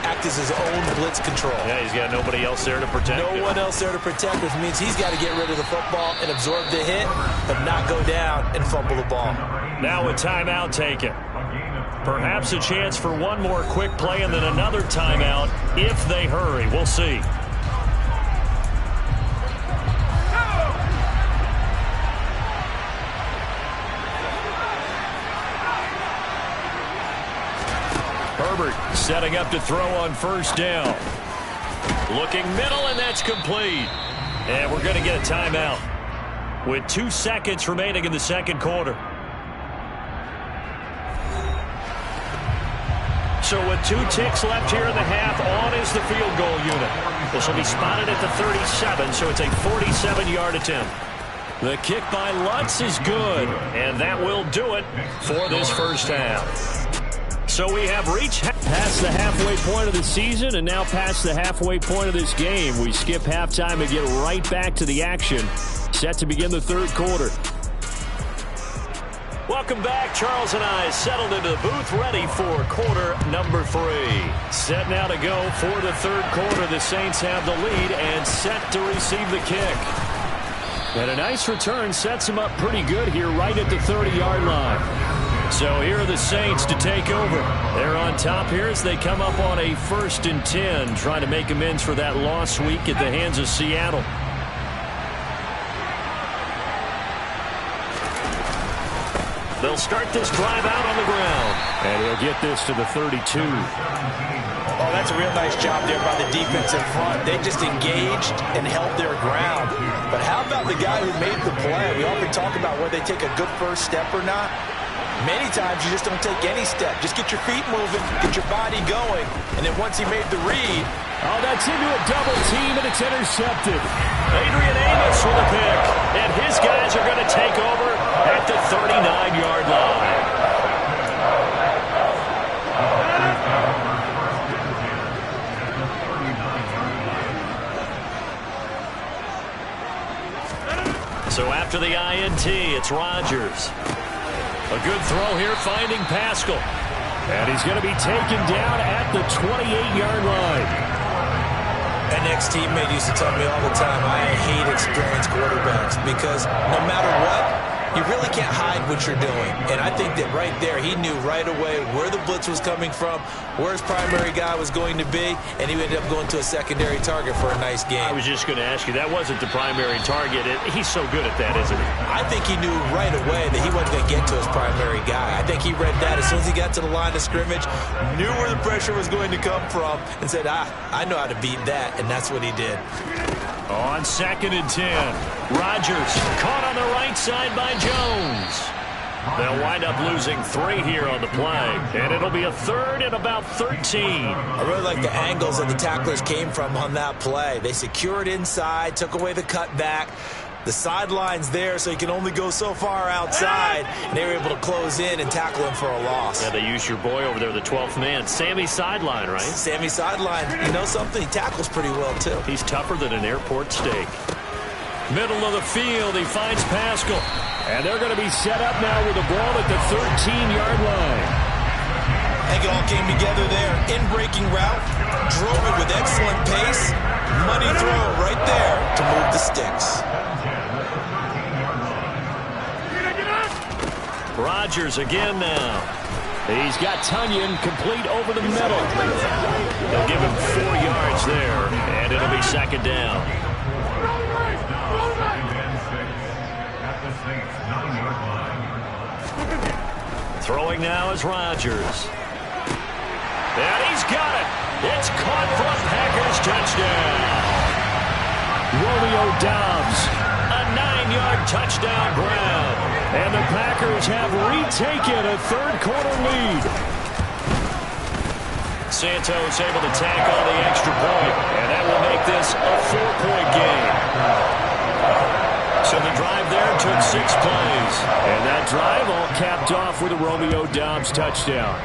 Act as his own blitz control. Yeah, he's got nobody else there to protect him. No one else there to protect, which means he's got to get rid of the football and absorb the hit, but not go down and fumble the ball. Now a timeout taken. Perhaps a chance for one more quick play and then another timeout if they hurry. We'll see. Herbert setting up to throw on first down. Looking middle, and that's complete. And we're going to get a timeout with 2 seconds remaining in the second quarter. So with 2 ticks left here in the half, on is the field goal unit. This will be spotted at the 37, so it's a 47-yard attempt. The kick by Lutz is good, and that will do it for this first half. So we have reached past the halfway point of the season and now past the halfway point of this game. We skip halftime and get right back to the action. Set to begin the third quarter. Welcome back. Charles and I settled into the booth ready for quarter number 3. Set now to go for the third quarter. The Saints have the lead and set to receive the kick. And a nice return sets them up pretty good here right at the 30-yard line. So here are the Saints to take over. They're on top here as they come up on a 1st and 10, trying to make amends for that lost week at the hands of Seattle. They'll start this drive out on the ground. And he'll get this to the 32. Oh, that's a real nice job there by the defense in front. They just engaged and held their ground. But how about the guy who made the play? We often talk about whether they take a good first step or not. Many times you just don't take any step. Just get your feet moving, get your body going, and then once he made the read. Oh, that's into a double team, and it's intercepted. Adrian Amos with a pick, and his guys are going to take over at the 39-yard line. So after the INT, it's Rodgers. A good throw here, finding Pascal. And he's going to be taken down at the 28-yard line. An ex-teammate used to tell me all the time, I hate experienced quarterbacks because no matter what, you really can't hide what you're doing. And I think that right there, he knew right away where the blitz was coming from, where his primary guy was going to be, and he ended up going to a secondary target for a nice game. I was just going to ask you, that wasn't the primary target. He's so good at that, isn't he? I think he knew right away that he wasn't going to get to his primary guy. I think he read that as soon as he got to the line of scrimmage, knew where the pressure was going to come from, and said, I know how to beat that, and that's what he did. On 2nd and 10, Rodgers caught on the right side by Jones. They'll wind up losing 3 here on the play, and it'll be a 3rd and about 13. I really like the angles that the tacklers came from on that play. They secured inside, took away the cutback. The sideline's there, so you can only go so far outside, and they were able to close in and tackle him for a loss. Yeah, they use your boy over there, the 12th man, Sammy Sideline, right? Sammy Sideline. You know something? He tackles pretty well, too. He's tougher than an airport steak. Middle of the field, he finds Pascal. And they're going to be set up now with the ball at the 13-yard line. I think it all came together there. In-breaking route, drove it with excellent pace. Money throw right there to move the sticks. Rodgers again now. He's got Tunyon complete over the middle. They'll give him 4 yards there, and it'll be 2nd down. Throwing now is Rodgers. And he's got it. It's caught for a Packers touchdown. Romeo Doubs, a 9-yard touchdown grab. And the Packers have retaken a 3rd-quarter lead. Santos able to tack on the extra point, and that will make this a 4-point game. So the drive there took 6 plays, and that drive all capped off with a Romeo Doubs touchdown.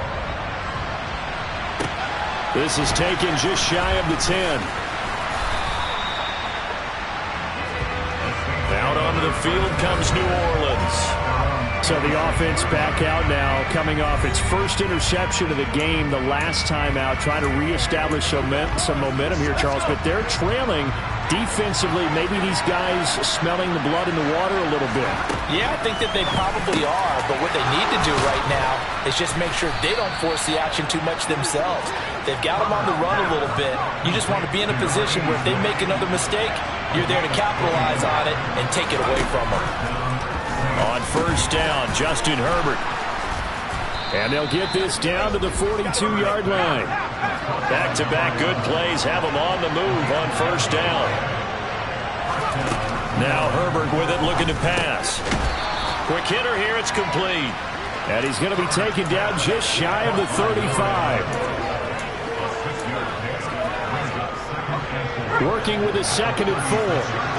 This is taken just shy of the 10. Out onto the field comes New Orleans. So the offense back out now, coming off its first interception of the game the last time out, trying to reestablish some momentum here, Charles. But they're trailing defensively. Maybe these guys smelling the blood in the water a little bit. Yeah, I think that they probably are. But what they need to do right now is just make sure they don't force the action too much themselves. They've got them on the run a little bit. You just want to be in a position where if they make another mistake, you're there to capitalize on it and take it away from them. On 1st down, Justin Herbert. And they'll get this down to the 42-yard line. Back-to-back good plays have them on the move on 1st down. Now Herbert with it, looking to pass. Quick hitter here, it's complete. And he's going to be taken down just shy of the 35. Working with a 2nd and 4.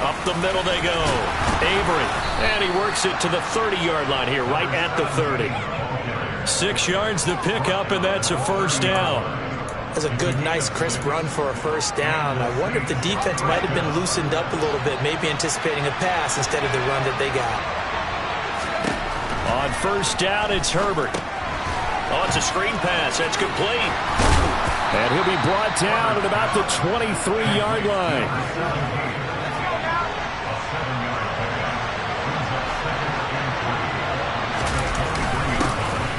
Up the middle they go. Avery. And he works it to the 30-yard line here, right at the 30. 6 yards to pick up, and that's a 1st down. That's a good, nice, crisp run for a 1st down. I wonder if the defense might have been loosened up a little bit, maybe anticipating a pass instead of the run that they got. On 1st down, it's Herbert. Oh, it's a screen pass. That's complete. And he'll be brought down at about the 23-yard line.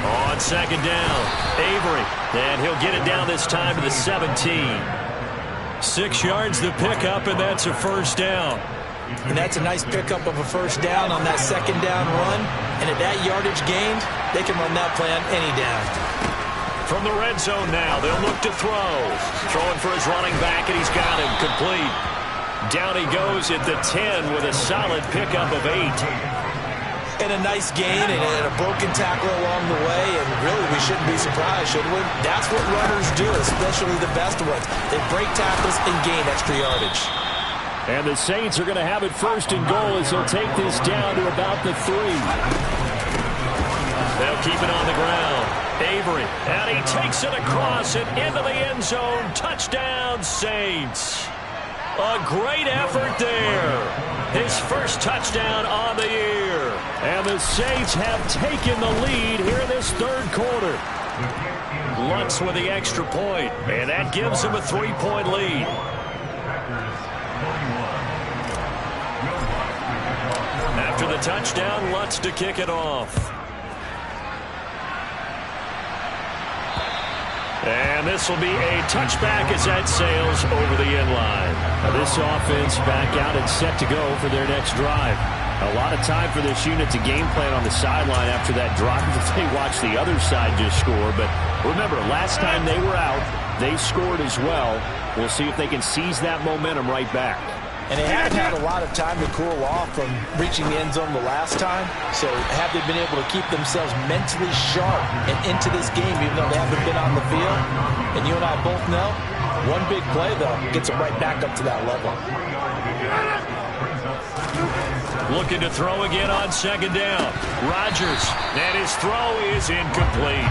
On 2nd down, Avery. And he'll get it down this time to the 17. 6 yards to pick up, and that's a 1st down. And that's a nice pickup of a 1st down on that 2nd down run. And at that yardage gained, they can run that play on any down. From the red zone now, they'll look to throw. Throwing for his running back, and he's got him complete. Down he goes at the 10 with a solid pickup of 8. And a nice gain and a broken tackle along the way. And really, we shouldn't be surprised, should we? That's what runners do, especially the best ones. They break tackles and gain extra yardage. And the Saints are going to have it 1st and goal as they'll take this down to about the 3. They'll keep it on the ground. Avery, and he takes it across and into the end zone. Touchdown, Saints. A great effort there. His 1st touchdown on the year. And the Saints have taken the lead here in this 3rd quarter. Lutz with the extra point, and that gives him a 3-point lead. After the touchdown, Lutz to kick it off. And this will be a touchback as that sails over the end line. Now this offense back out and set to go for their next drive. A lot of time for this unit to game plan on the sideline after that drive if they watch the other side just score. But remember, last time they were out, They scored as well. We'll see if they can seize that momentum right back. And they haven't had a lot of time to cool off from reaching the end zone the last time. So have they been able to keep themselves mentally sharp and into this game, even though they haven't been on the field? And you and I both know, one big play, though, gets them right back up to that level. Looking to throw again on second down. Rodgers, and his throw is incomplete.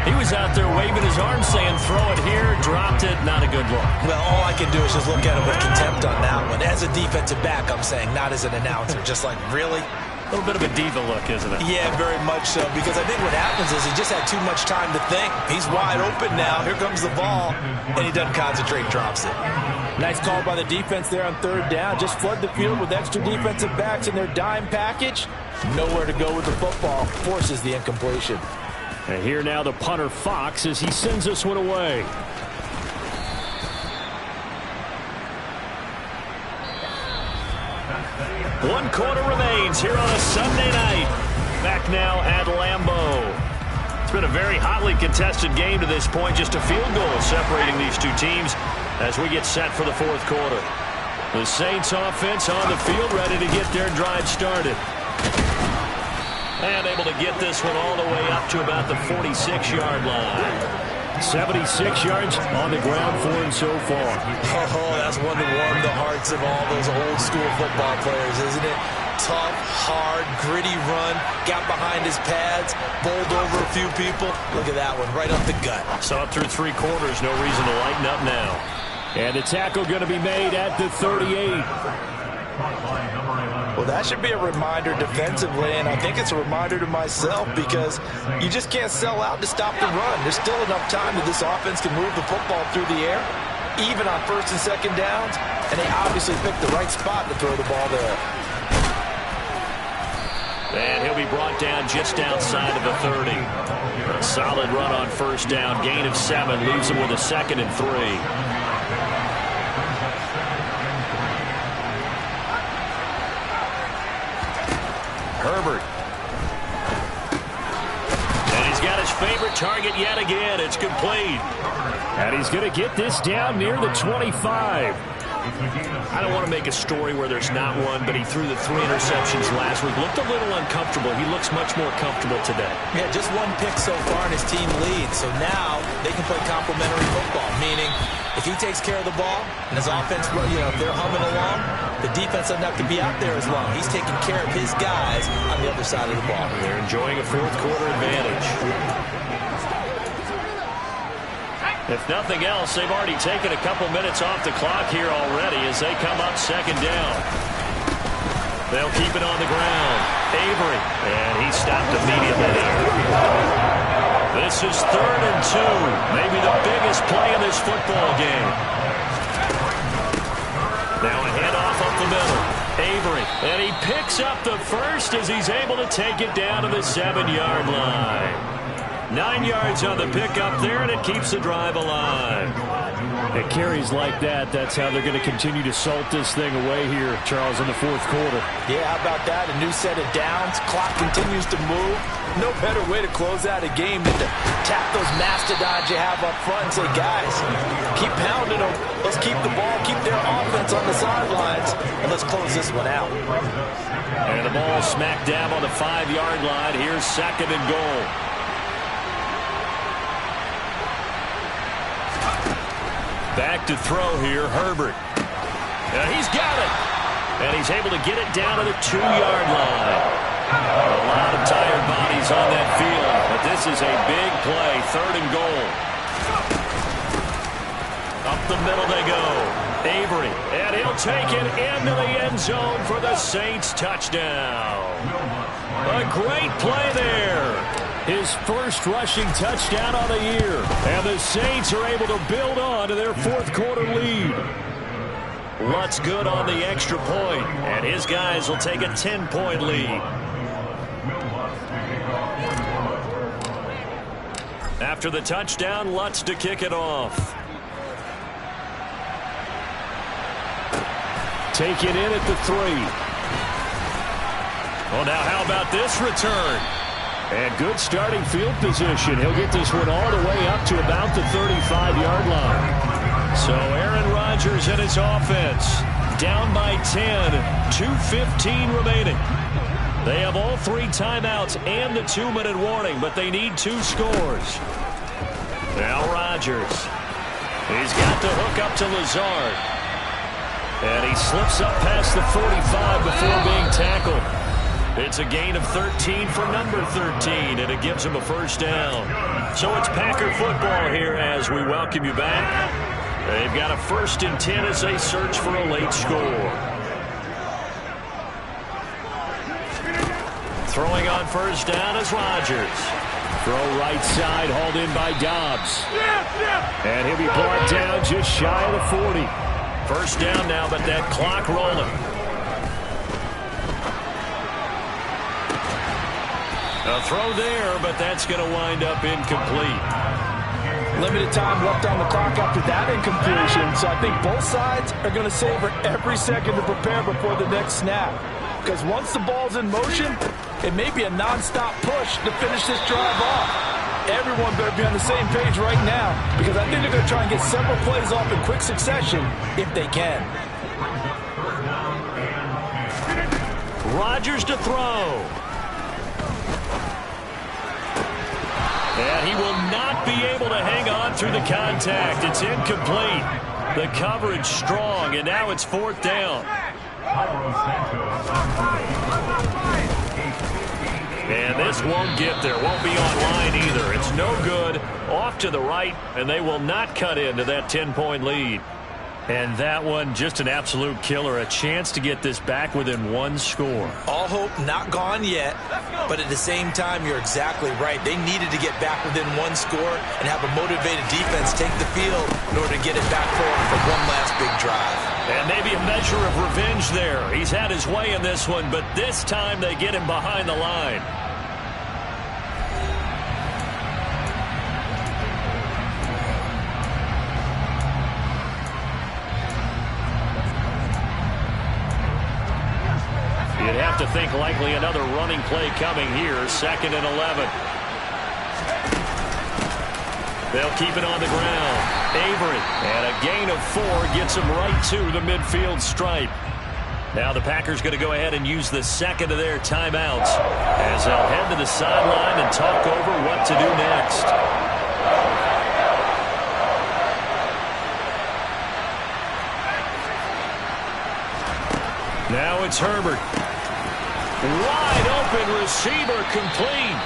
He was out there waving his arms saying, throw it here, dropped it, not a good look. Well, all I can do is just look at him with contempt on that one. As a defensive back, I'm saying, not as an announcer. Just like, really? A little bit of a diva look, isn't it? Yeah, very much so. Because I think what happens is he just had too much time to think. He's wide open now. Here comes the ball. And he doesn't concentrate, drops it. Nice call by the defense there on third down. Just flood the field with extra defensive backs in their dime package. Nowhere to go with the football. Forces the incompletion. And here now the punter Fox as he sends this one away. One quarter remains here on a Sunday night. Back now at Lambeau. It's been a very hotly contested game to this point. Just a field goal separating these two teams as we get set for the fourth quarter. The Saints offense on the field ready to get their drive started. And able to get this one all the way up to about the 46-yard line. 76 yards on the ground for him so far. Oh, that's one to warm the hearts of all those old school football players, isn't it? Tough, hard, gritty run, got behind his pads, bowled over a few people. Look at that one, right up the gut. Saw it through three quarters, no reason to lighten up now. And the tackle going to be made at the 38. Well, that should be a reminder defensively, and I think it's a reminder to myself because you just can't sell out to stop the run. There's still enough time that this offense can move the football through the air, even on first and second downs, and they obviously picked the right spot to throw the ball there. And he'll be brought down just outside of the 30. A solid run on first down, gain of 7, leaves him with a 2nd and 3. Herbert. And he's got his favorite target yet again. It's complete. And he's going to get this down near the 25. I don't want to make a story where there's not one, but he threw the 3 interceptions last week. Looked a little uncomfortable. He looks much more comfortable today. Yeah, just one pick so far and his team leads. So now they can play complementary football, meaning if he takes care of the ball and his offense, if they're humming along, the defense doesn't have to be out there as long. He's taking care of his guys on the other side of the ball. They're enjoying a fourth quarter advantage. If nothing else, they've already taken a couple minutes off the clock here already as they come up second down. They'll keep it on the ground. Avery, and he stopped immediately there. This is 3rd and 2, maybe the biggest play in this football game. Now a handoff up the middle. Avery, and he picks up the first as he's able to take it down to the 7-yard line. 9 yards on the pickup there, and it keeps the drive alive. It carries like that. That's how they're going to continue to salt this thing away here, Charles, in the fourth quarter. Yeah, how about that? A new set of downs. Clock continues to move. No better way to close out a game than to tap those mastodons you have up front and say, guys, keep pounding them. Let's keep the ball, keep their offense on the sidelines, and let's close this one out. And the ball smack dab on the 5-yard line. Here's 2nd and goal. Back to throw here, Herbert. And he's got it. And he's able to get it down to the 2-yard line. A lot of tired bodies on that field, but this is a big play, 3rd and goal. Up the middle they go. Avery, and he'll take it into the end zone for the Saints touchdown. A great play there. His first rushing touchdown on the year. And the Saints are able to build on to their fourth quarter lead. Lutz good on the extra point, and his guys will take a 10-point lead. After the touchdown, Lutz to kick it off. Take it in at the 3. Well, now how about this return? And good starting field position. He'll get this one all the way up to about the 35-yard line. So Aaron Rodgers and his offense down by 10, 2:15 remaining. They have all 3 timeouts and the 2-minute warning, but they need 2 scores. Now Rodgers. He's got the hook up to Lazard. And he slips up past the 45 before being tackled. It's a gain of 13 for number 13, and it gives him a first down. So it's Packer football here as we welcome you back. They've got a 1st and 10 as they search for a late score. Throwing on first down is Rodgers. Throw right side, hauled in by Dobbs. And he'll be brought down just shy of the 40. First down now, but that clock rolling. A throw there, but that's going to wind up incomplete. Limited time left on the clock after that incompletion, so I think both sides are going to savor every second to prepare before the next snap. Because once the ball's in motion, it may be a non-stop push to finish this drive off. Everyone better be on the same page right now, because I think they're going to try and get several plays off in quick succession if they can. Rodgers to throw. And he will not be able to hang on through the contact. It's incomplete. The coverage strong, and now it's 4th down. And this won't get there. Won't be online either. It's no good. Off to the right, and they will not cut into that 10-point lead. And that one, just an absolute killer. A chance to get this back within 1 score. All hope not gone yet, but at the same time, you're exactly right. They needed to get back within 1 score and have a motivated defense take the field in order to get it back forward for one last big drive. And maybe a measure of revenge there. He's had his way in this one, but this time they get him behind the line. You'd have to think likely another running play coming here. 2nd and 11. They'll keep it on the ground. Avery, and a gain of 4 gets him right to the midfield stripe. Now the Packers going to go ahead and use the 2nd of their timeouts as they'll head to the sideline and talk over what to do next. Now it's Herbert. Wide open receiver, complete.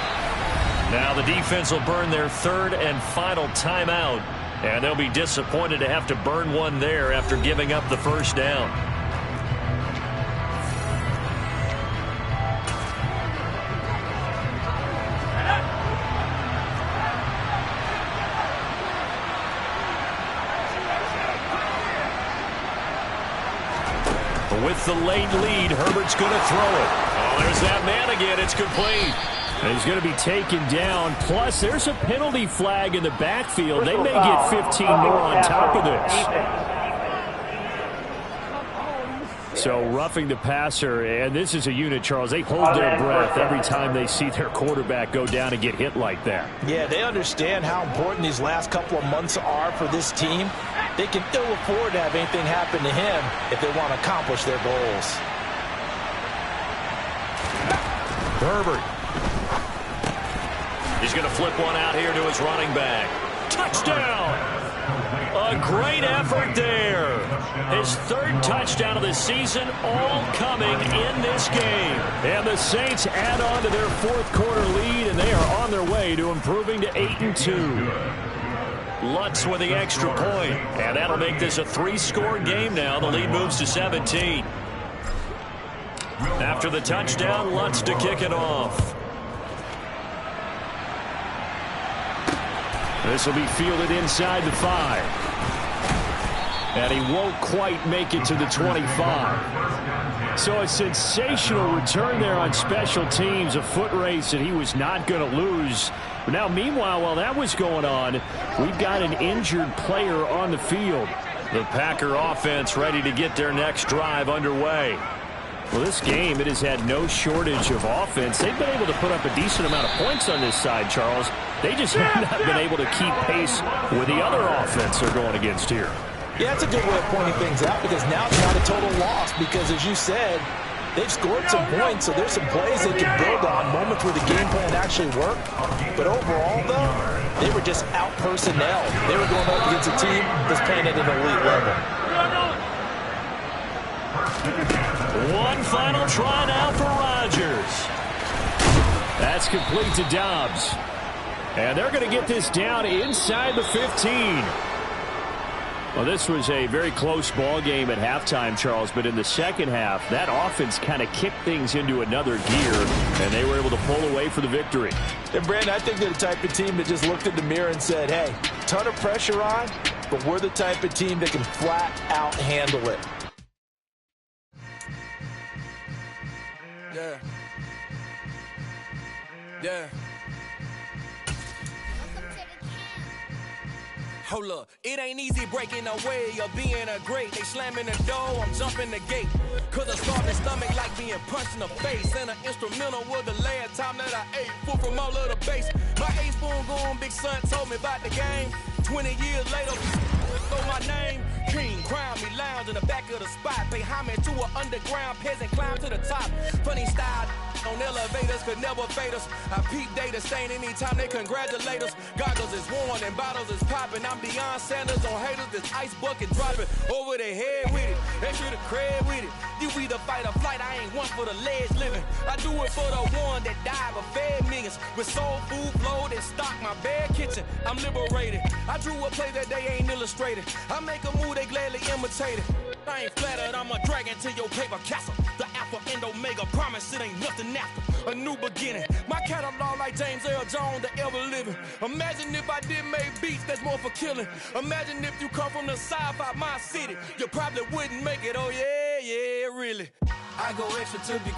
Now the defense will burn their 3rd and final timeout, and they'll be disappointed to have to burn one there after giving up the first down. With the late lead, Herbert's going to throw it. Oh, there's that man again. It's complete. And he's going to be taken down. Plus, there's a penalty flag in the backfield. They may get 15 more on top of this. So roughing the passer, and this is a unit, Charles. They hold their breath every time they see their quarterback go down and get hit like that. Yeah, they understand how important these last couple of months are for this team. They can ill afford to have anything happen to him if they want to accomplish their goals. Herbert. He's going to flip one out here to his running back. Touchdown! A great effort there. His 3rd touchdown of the season, all coming in this game. And the Saints add on to their 4th quarter lead, and they are on their way to improving to 8-2. Lutz with the extra point, and that'll make this a 3-score game now. The lead moves to 17. After the touchdown, Lutz to kick it off. This will be fielded inside the 5. And he won't quite make it to the 25. So a sensational return there on special teams, a foot race that he was not going to lose. But now, meanwhile, while that was going on, we've got an injured player on the field. The Packer offense ready to get their next drive underway. Well, this game, it has had no shortage of offense. They've been able to put up a decent amount of points on this side, Charles. They just have not been able to keep pace with the other offense they're going against here. Yeah, that's a good way of pointing things out because now it's not a total loss because, as you said, they've scored some points, so there's some plays they can build on, moments where the game plan actually worked. But overall, though, they were just out-personnel. They were going up against a team that's playing at an elite level. One final try now for Rodgers. That's complete to Dobbs. And they're going to get this down inside the 15. Well, this was a very close ball game at halftime, Charles, but in the second half, that offense kind of kicked things into another gear, and they were able to pull away for the victory. And, Brandon, I think they're the type of team that just looked in the mirror and said, hey, ton of pressure on, but we're the type of team that can flat out handle it. Yeah. Yeah. Hold up, it ain't easy breaking away or being a great. They slamming the door, I'm jumping the gate. Cause a starving stomach like being punched in the face. And an instrumental was the last time that I ate food from all of the base. My 8-spoon going big son told me about the game. 20 years later, know my name. King, crown me, lounge in the back of the spot. Pay homage to an underground peasant, climb to the top. Funny style on elevators could never fade us. I peep data stain anytime they congratulate us. Goggles is worn and bottles is popping. I'm Deion Sanders on haters, this ice bucket dropping over their head with it. Extra the cred with it. You either fight or flight, I ain't one for the ledge living. I do it for the one that died but fed millions. With soul food flowed and stocked my bad kitchen. I'm liberated. I drew a play that they ain't illustrated. I make a move, they gladly imitate it. I ain't flattered, I'm a dragon to your paper castle. The Alpha and Omega, promise it ain't nothing after. A new beginning. My catalog like James Earl Jones, the ever living. Imagine if I did make beats that's more for killing. Imagine if you come from the sci-fi, my city. You probably wouldn't make it, oh yeah, yeah, really. I go extra to be great.